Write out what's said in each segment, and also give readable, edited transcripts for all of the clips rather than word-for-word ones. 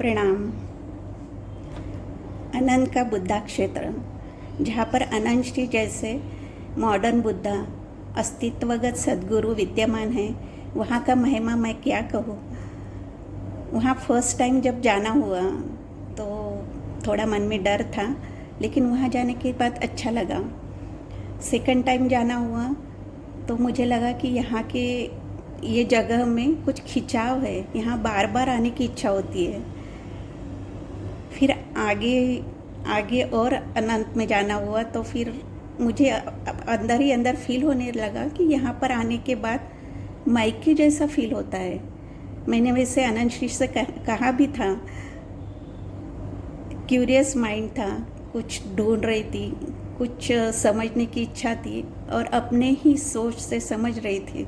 प्रणाम। अनंत का बुद्धा क्षेत्र, जहाँ पर अनंत श्री जैसे मॉडर्न बुद्धा अस्तित्वगत सद्गुरु विद्यमान हैं, वहाँ का महिमा मैं क्या कहूँ। वहाँ फर्स्ट टाइम जब जाना हुआ तो थोड़ा मन में डर था, लेकिन वहाँ जाने के बाद अच्छा लगा। सेकंड टाइम जाना हुआ तो मुझे लगा कि यहाँ के ये जगह में कुछ खिंचाव है, यहाँ बार बार आने की इच्छा होती है। फिर आगे और अनंत में जाना हुआ तो फिर मुझे अंदर ही अंदर फील होने लगा कि यहाँ पर आने के बाद मायके जैसा फील होता है। मैंने वैसे अनंत श्री से कहा भी था, क्यूरियस माइंड था, कुछ ढूंढ रही थी, कुछ समझने की इच्छा थी और अपने ही सोच से समझ रही थी।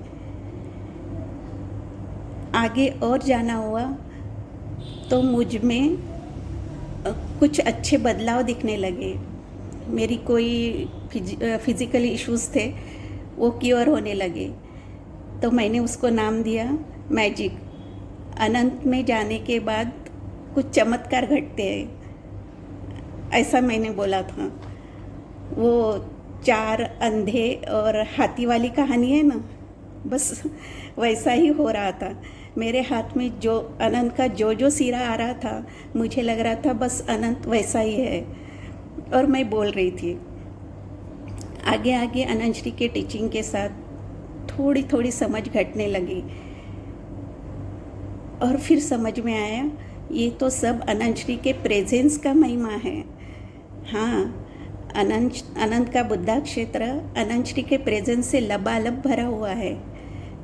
आगे और जाना हुआ तो मुझ में कुछ अच्छे बदलाव दिखने लगे। मेरी कोई फिजिकल इश्यूज़ थे, वो क्योर होने लगे। तो मैंने उसको नाम दिया मैजिक। अनंत में जाने के बाद कुछ चमत्कार घटते हैं, ऐसा मैंने बोला था। वो 4 अंधे और हाथी वाली कहानी है ना, बस वैसा ही हो रहा था। मेरे हाथ में जो अनंत का जो सिरा आ रहा था, मुझे लग रहा था बस अनंत वैसा ही है, और मैं बोल रही थी। आगे आगे अनंत श्री के टीचिंग के साथ थोड़ी थोड़ी समझ घटने लगी और फिर समझ में आया ये तो सब अनंत श्री के प्रेजेंस का महिमा है। हाँ, अनंत का बुद्धा क्षेत्र अनंत श्री के प्रेजेंस से लबालब भरा हुआ है।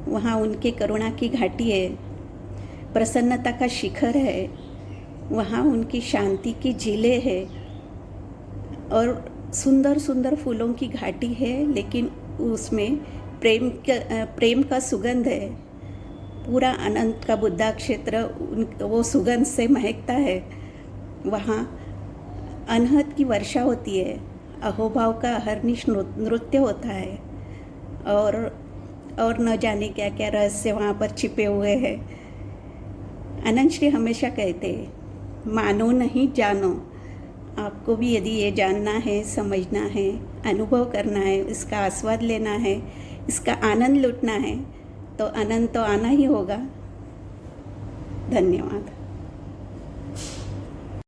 वहाँ उनके करुणा की घाटी है, प्रसन्नता का शिखर है, वहाँ उनकी शांति की झीलें है और सुंदर सुंदर फूलों की घाटी है, लेकिन उसमें प्रेम का सुगंध है। पूरा अनंत का बुद्धा क्षेत्र वो सुगंध से महकता है। वहाँ अनहद की वर्षा होती है, अहोभाव का अहर्निश नृत्य होता है और न जाने क्या क्या रहस्य वहाँ पर छिपे हुए हैं। अनंत श्री हमेशा कहते हैं, मानो नहीं जानो। आपको भी यदि ये जानना है, समझना है, अनुभव करना है, इसका आस्वाद लेना है, इसका आनंद लूटना है, तो अनंत तो आना ही होगा। धन्यवाद।